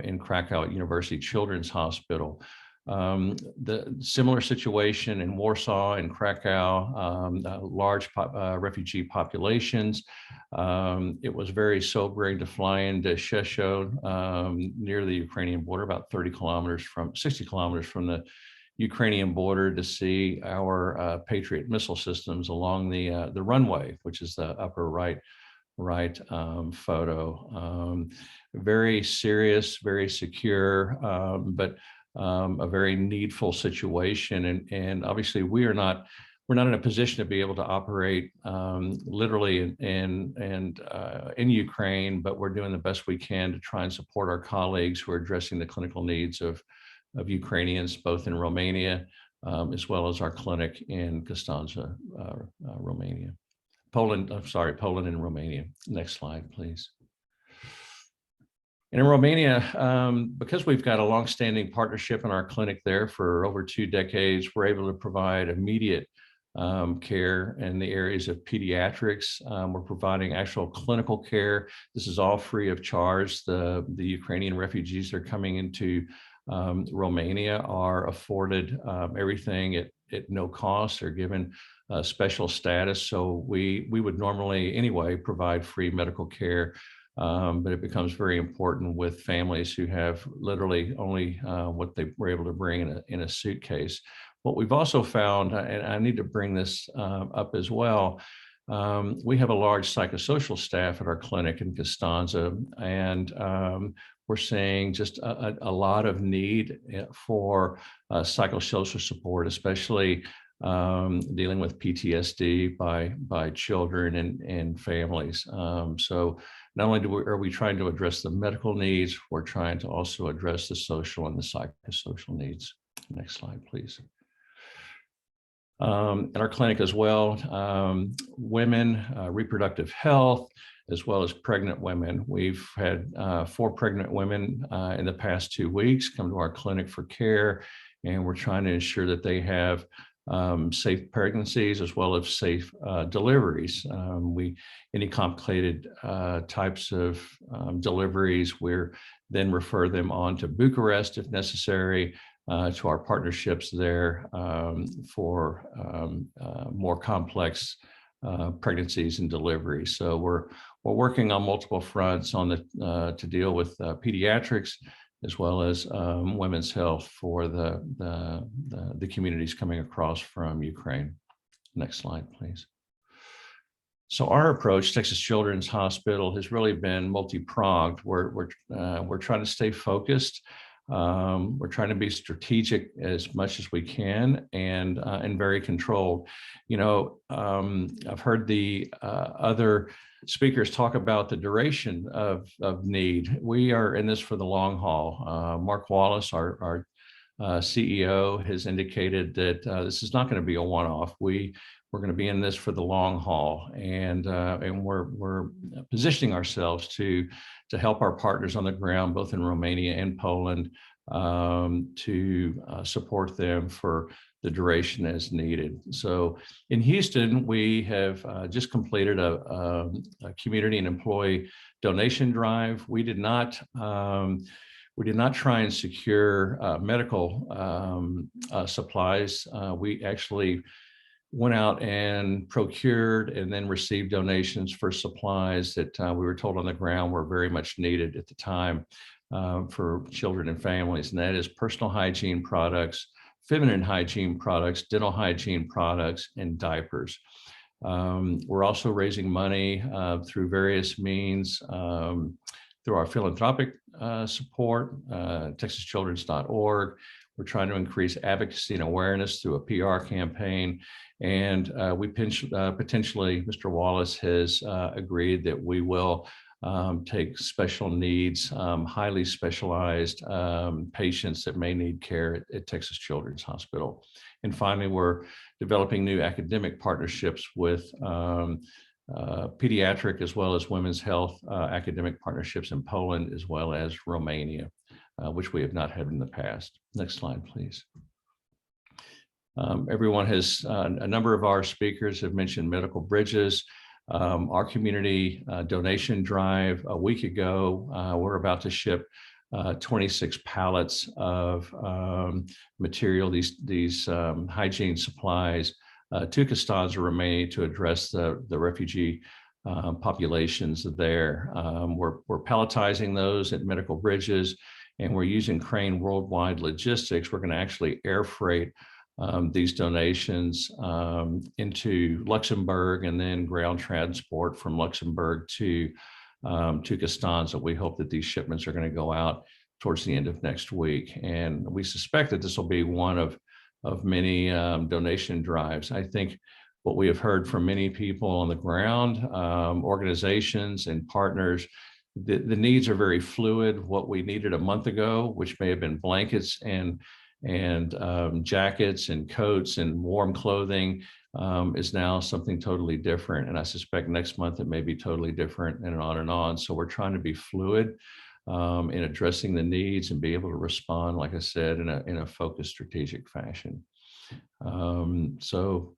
Speaker 7: in Krakow University Children's Hospital. The similar situation in Warsaw and Krakow, large refugee populations. It was very sobering to fly into Issacea near the Ukrainian border, about 60 kilometers from the Ukrainian border, to see our Patriot missile systems along the runway, which is the upper right photo. Very serious, very secure, but a very needful situation, and obviously we're not in a position to be able to operate literally in Ukraine, but we're doing the best we can to try and support our colleagues who are addressing the clinical needs of Ukrainians, both in Romania as well as our clinic in Constanța, Romania. Poland and Romania. Next slide, please. And in Romania, because we've got a longstanding partnership in our clinic there for over 2 decades, we're able to provide immediate care in the areas of pediatrics. We're providing actual clinical care. This is all free of charge. The Ukrainian refugees that are coming into Romania are afforded everything at no cost. They're given special status. So we would normally anyway provide free medical care. But it becomes very important with families who have literally only what they were able to bring in a suitcase. What we've also found, and I need to bring this up as well, we have a large psychosocial staff at our clinic in Constanța, and we're seeing just a lot of need for psychosocial support, especially dealing with PTSD by children and families. So not only are we trying to address the medical needs, we're trying to also address the social and the psychosocial needs. Next slide, please. At our clinic as well, women, reproductive health, as well as pregnant women. We've had 4 pregnant women in the past 2 weeks come to our clinic for care, and we're trying to ensure that they have safe pregnancies as well as safe deliveries. Any complicated types of deliveries, we're then refer them on to Bucharest if necessary, to our partnerships there for more complex pregnancies and deliveries. So we're working on multiple fronts on to deal with pediatrics, as well as women's health for the communities coming across from Ukraine. Next slide, please. So our approach, Texas Children's Hospital, has really been multi-pronged. We're trying to stay focused. We're trying to be strategic as much as we can, and very controlled. You know, I've heard the other speakers talk about the duration of need. We are in this for the long haul. Mark Wallace, our CEO, has indicated that this is not going to be a one-off. We're going to be in this for the long haul, and we're positioning ourselves to help our partners on the ground, both in Romania and Poland, to support them for the duration as needed. So in Houston, we have just completed a community and employee donation drive. We did not try and secure medical supplies. We actually went out and procured and then received donations for supplies that we were told on the ground were very much needed at the time for children and families. And that is personal hygiene products, feminine hygiene products, dental hygiene products, and diapers. We're also raising money through various means, through our philanthropic support, texaschildrens.org. We're trying to increase advocacy and awareness through a PR campaign. And we potentially, Mr. Wallace has agreed that we will take special needs, highly specialized patients that may need care at Texas Children's Hospital. And finally, we're developing new academic partnerships with pediatric as well as women's health academic partnerships in Poland, as well as Romania, which we have not had in the past. Next slide, please. Everyone has, a number of our speakers have mentioned medical bridges. Our community donation drive a week ago, we're about to ship 26 pallets of material, these hygiene supplies to Constanța, Romania, to address the refugee populations there. We're palletizing those at medical bridges, and we're using Crane Worldwide Logistics. We're going to actually air freight these donations into Luxembourg, and then ground transport from Luxembourg to Constanța. We hope that these shipments are going to go out towards the end of next week, and we suspect that this will be one of many donation drives. I think what we have heard from many people on the ground, organizations and partners, the needs are very fluid. What we needed a month ago, which may have been blankets and jackets and coats and warm clothing, is now something totally different. And I suspect next month it may be totally different, and on and on. So we're trying to be fluid in addressing the needs and be able to respond, like I said, in a focused, strategic fashion. So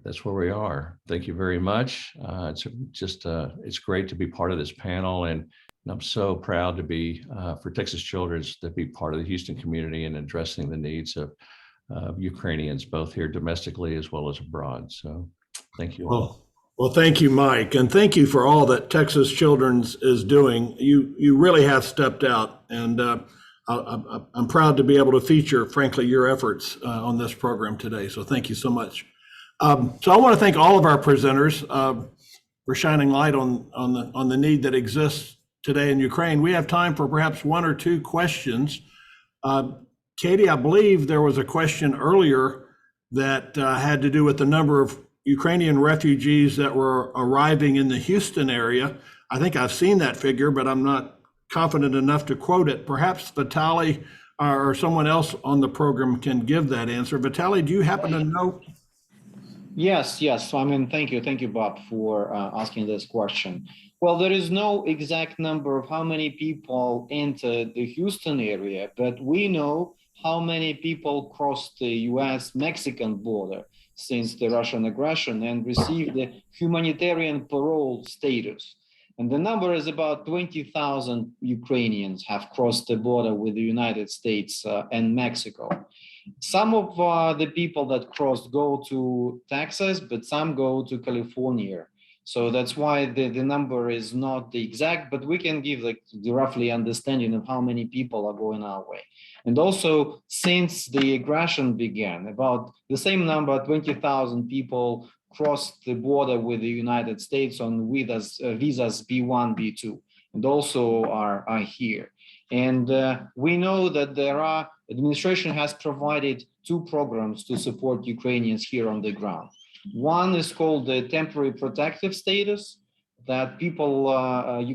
Speaker 7: that's where we are. Thank you very much. It's great to be part of this panel, and I'm so proud to be, for Texas Children's, to be part of the Houston community and addressing the needs of Ukrainians, both here domestically as well as abroad. So thank you all.
Speaker 2: Well, thank you, Mike, and thank you for all that Texas Children's is doing. You really have stepped out, and I'm proud to be able to feature, frankly, your efforts on this program today. So thank you so much. So I want to thank all of our presenters for shining light on the need that exists today in Ukraine. We have time for perhaps one or two questions. Katie, I believe there was a question earlier that had to do with the number of Ukrainian refugees that were arriving in the Houston area. I think I've seen that figure, but I'm not confident enough to quote it. Perhaps Vitalii or someone else on the program can give that answer. Vitalii, do you happen to know?
Speaker 3: Yes. I mean, thank you, Bob, for asking this question. Well, there is no exact number of how many people entered the Houston area, but we know how many people crossed the US-Mexican border since the Russian aggression and received the humanitarian parole status. And the number is about 20,000 Ukrainians have crossed the border with the United States and Mexico. Some of the people that crossed go to Texas, but some go to California. So that's why the number is not the exact, but we can give like the roughly understanding of how many people are going our way. And also, since the aggression began, about the same number, 20,000 people crossed the border with the United States on visas B1, B2, and also are here. And we know that administration has provided two programs to support Ukrainians here on the ground. One is called the temporary protective status, that people,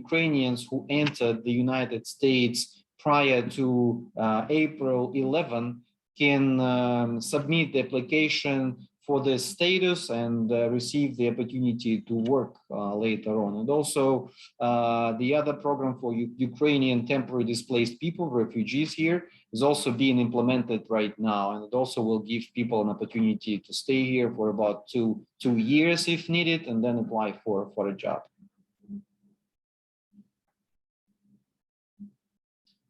Speaker 3: Ukrainians who entered the United States prior to April 11 can submit the application for the status and receive the opportunity to work later on. And also the other program for Ukrainian temporary displaced people, refugees here, is also being implemented right now. And it also will give people an opportunity to stay here for about two years if needed, and then apply for a job.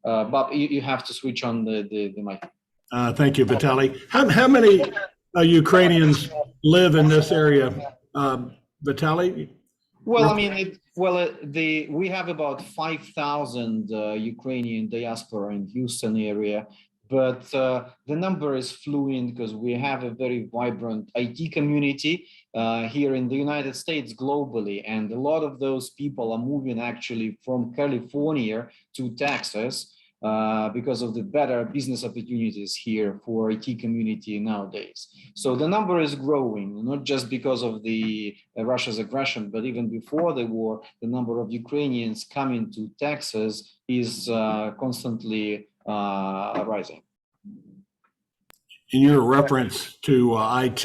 Speaker 3: Bob, you have to switch on the mic.
Speaker 2: Thank you, Vitalii. How many Ukrainians live in this area, Vitalii?
Speaker 3: Well, I mean, we have about 5,000 Ukrainian diaspora in Houston area, but the number is fluid because we have a very vibrant IT community here in the United States globally, and a lot of those people are moving actually from California to Texas because of the better business opportunities here for IT community nowadays. So the number is growing, not just because of the Russia's aggression, but even before the war, the number of Ukrainians coming to Texas is constantly rising.
Speaker 2: In your reference to IT,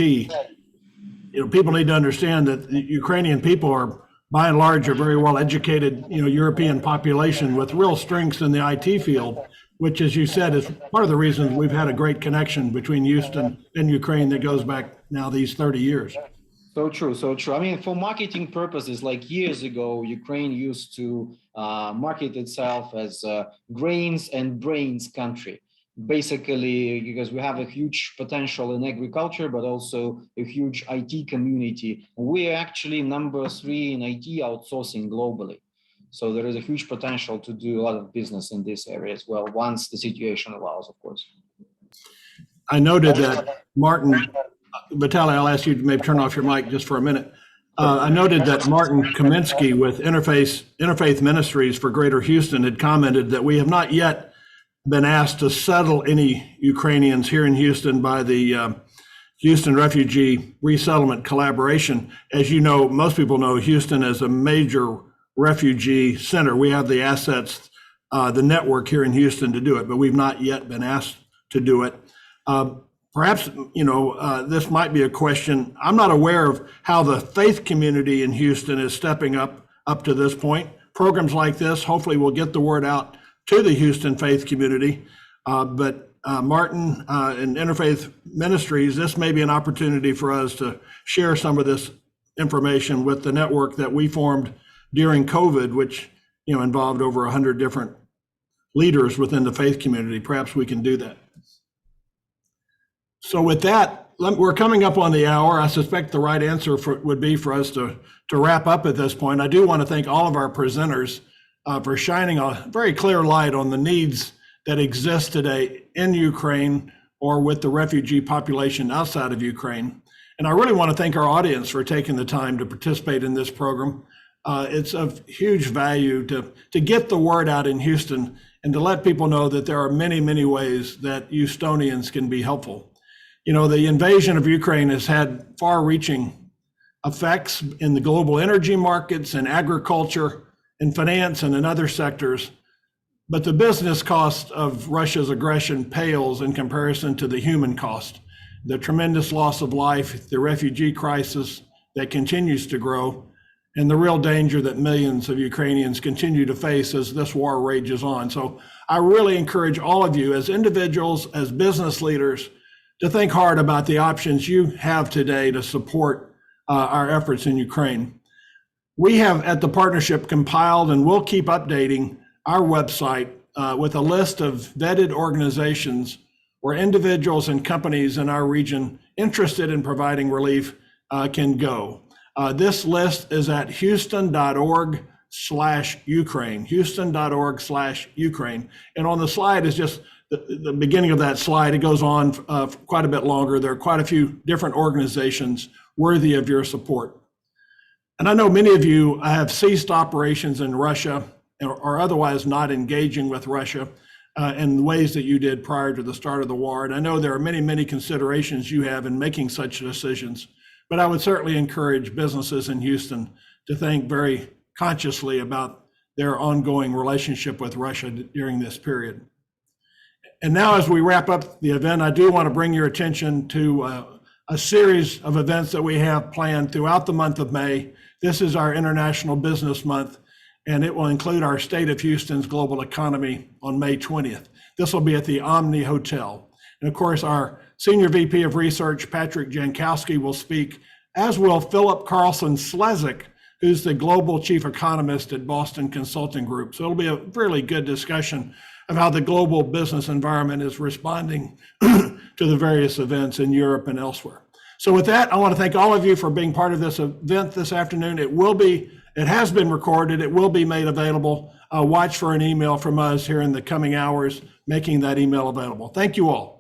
Speaker 2: people need to understand that the Ukrainian people are, by and large, a very well-educated, European population with real strengths in the IT field, which, as you said, is part of the reasons we've had a great connection between Houston and Ukraine that goes back now these 30 years.
Speaker 3: So true, so true. I mean, for marketing purposes, like years ago, Ukraine used to market itself as a grains and brains country. Basically, because we have a huge potential in agriculture, but also a huge IT community. We're actually number 3 in IT outsourcing globally. So there is a huge potential to do a lot of business in this area as well, once the situation allows, of course.
Speaker 2: I noted that Martin, Vitalii, I'll ask you to maybe turn off your mic just for a minute. I noted that Martin Kaminsky with Interfaith Ministries for Greater Houston had commented that we have not yet been asked to settle any Ukrainians here in Houston by the Houston Refugee Resettlement Collaboration. As you know, most people know Houston is a major refugee center. We have the assets, the network here in Houston to do it, but we've not yet been asked to do it. Perhaps, this might be a question. I'm not aware of how the faith community in Houston is stepping up to this point. Programs like this, hopefully will get the word out to the Houston faith community. But Martin and Interfaith Ministries, this may be an opportunity for us to share some of this information with the network that we formed during COVID, which involved over 100 different leaders within the faith community. Perhaps we can do that. So with that, we're coming up on the hour. I suspect the right answer would be for us to wrap up at this point. I do want to thank all of our presenters for shining a very clear light on the needs that exist today in Ukraine or with the refugee population outside of Ukraine. And I really want to thank our audience for taking the time to participate in this program. It's of huge value to get the word out in Houston and to let people know that there are many, many ways that Houstonians can be helpful. The invasion of Ukraine has had far-reaching effects in the global energy markets and agriculture and finance and in other sectors. But the business cost of Russia's aggression pales in comparison to the human cost, the tremendous loss of life, the refugee crisis that continues to grow, and the real danger that millions of Ukrainians continue to face as this war rages on. So I really encourage all of you as individuals, as business leaders, to think hard about the options you have today to support our efforts in Ukraine. We have at the partnership compiled and we'll keep updating our website with a list of vetted organizations where individuals and companies in our region interested in providing relief can go. This list is at houston.org/Ukraine, houston.org/Ukraine. And on the slide is just the beginning of that slide. It goes on quite a bit longer. There are quite a few different organizations worthy of your support. And I know many of you have ceased operations in Russia or otherwise not engaging with Russia in ways that you did prior to the start of the war. And I know there are many, many considerations you have in making such decisions, but I would certainly encourage businesses in Houston to think very consciously about their ongoing relationship with Russia during this period. And now, as we wrap up the event, I do want to bring your attention to a series of events that we have planned throughout the month of May. This is our International Business Month, and it will include our State of Houston's Global Economy on May 20th. This will be at the Omni Hotel. And of course, our Senior VP of Research, Patrick Jankowski, will speak, as will Philip Carlson Slezik, who's the Global Chief Economist at Boston Consulting Group. So it'll be a really good discussion of how the global business environment is responding to the various events in Europe and elsewhere. So with that, I want to thank all of you for being part of this event this afternoon. It has been recorded. It will be made available. Watch for an email from us here in the coming hours, making that email available. Thank you all.